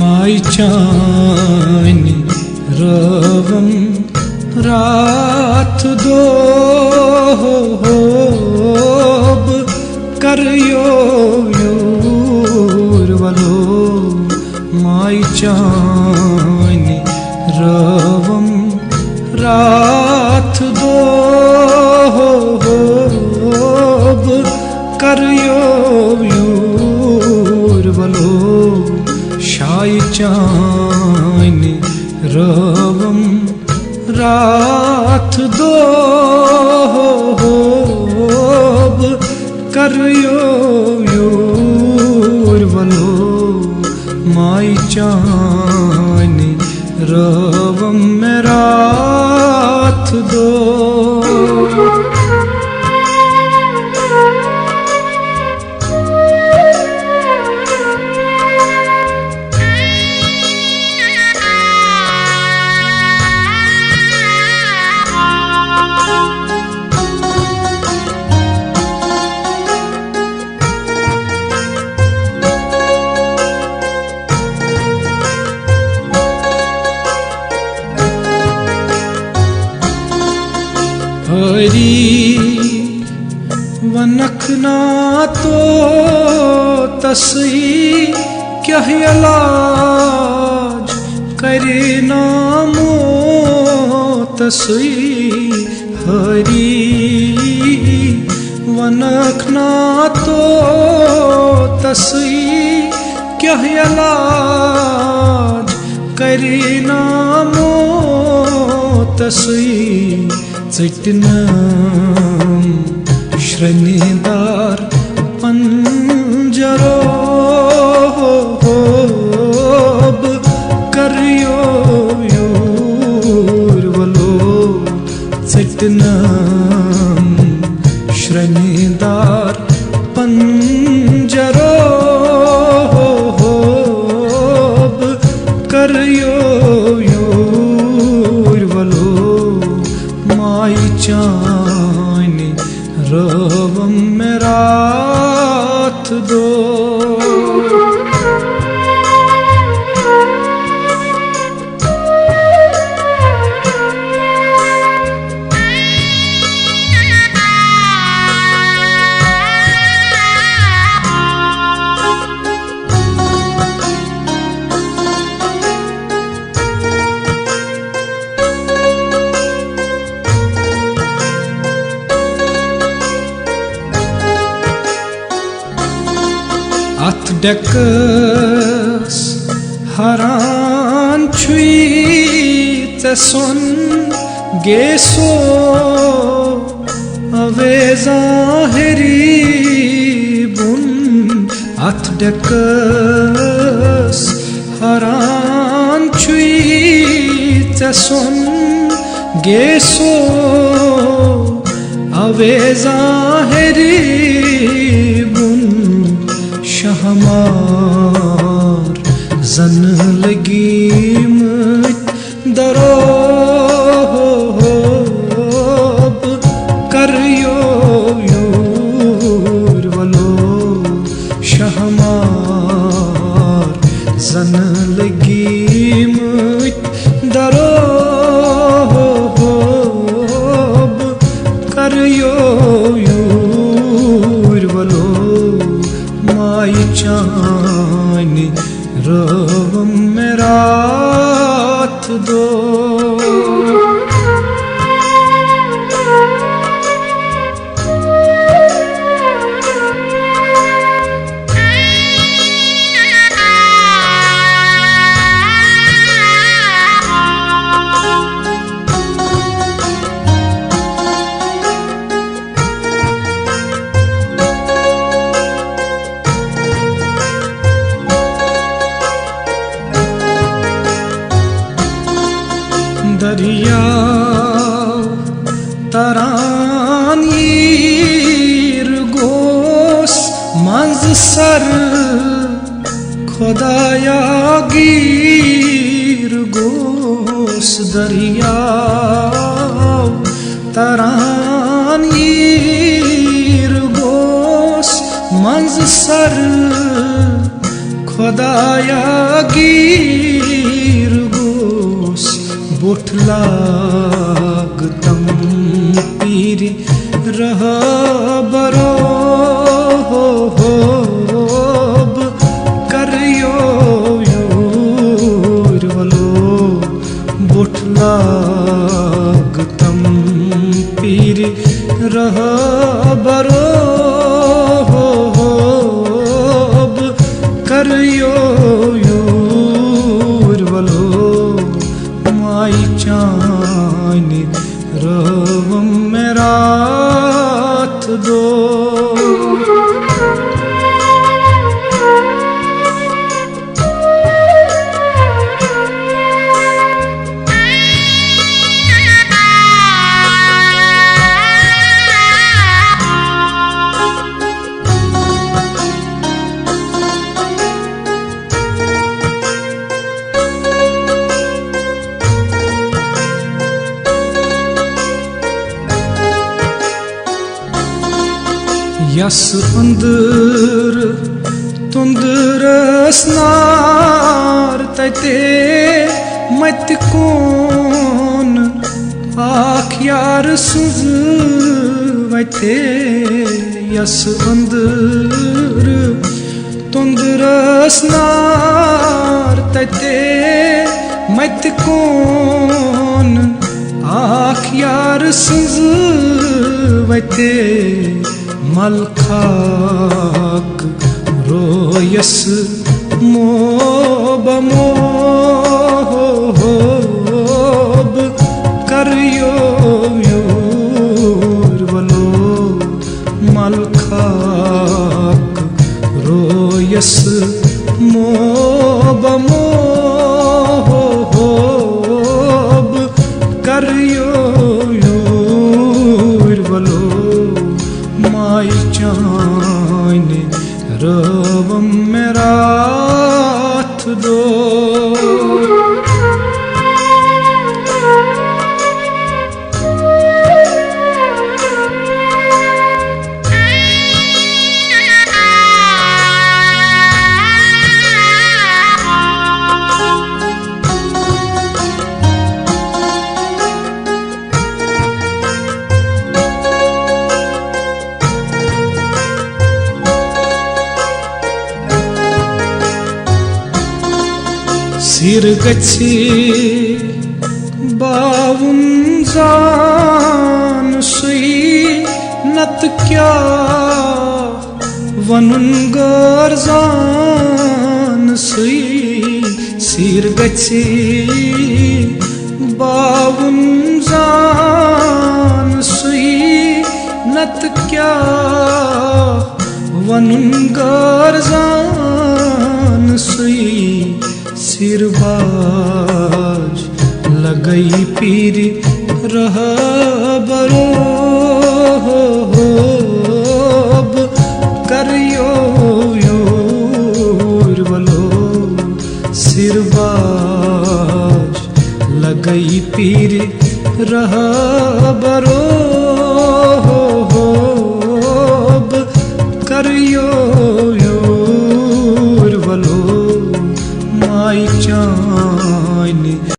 माई चानि रवम रात दोब करियो यूरवलो माई चानि रवम रात दोब करियो यूरवलो शाई चानि रवम रात दोब करियो यूरवलो माई चानि रवम रात दो हरी वनखना तो तसी क्या इलाज करे नामो तसी हरी वनखना तो तसी क्या इलाज करे नामो तसी चटनम श्रृणीदार पंजरो करियो यूरवलो चटनम श्रृणीदार पंजरो करियो माई चानि रवम रात दो अथ डकस हरान छुई तसुन गेसो अवे ज़ाहिरी बुन अथ डकस हरान छुई तसुन गेसो अवे ज़ाहिरी बुन शहमार जन लगी मत दरो करियो यूरवलो शहमार जन लगी मत दरो करियो यूरवलो माई चानि रवम रात दो दरिया तरानीर गोस मंज सर खुदाया गिर गोस दरिया तरानीर गोस मंज सर खुदाया गिर गोस बोठलाग तम पीर रह बरो होब करियो योर वलो बोठलाग तम पीर रह बरो होब करियो योर वलो माई चानी रवम में रात दो यस अंदर तुंदर स्नार तते मत कौन आख यार सुज वते यस अंदर तुंदर स्नार तते मत कौन आख यार सुज वते मलखाक रोयस मोब मोब करियो योर वलो मलखाक रोयस मोब मोब करियो योर वलो माई चाने रवम में रात दो सिर गच्छी बावुन जान सुई नत क्या वनुन गर जान सुई सिर गच्छी बावुन जान सुई नत क्या वनुन गर जान सुई सिरबाज लगई पीर रह बरो होब करियो योर वलो सिरबाज लगई पीर रह बरो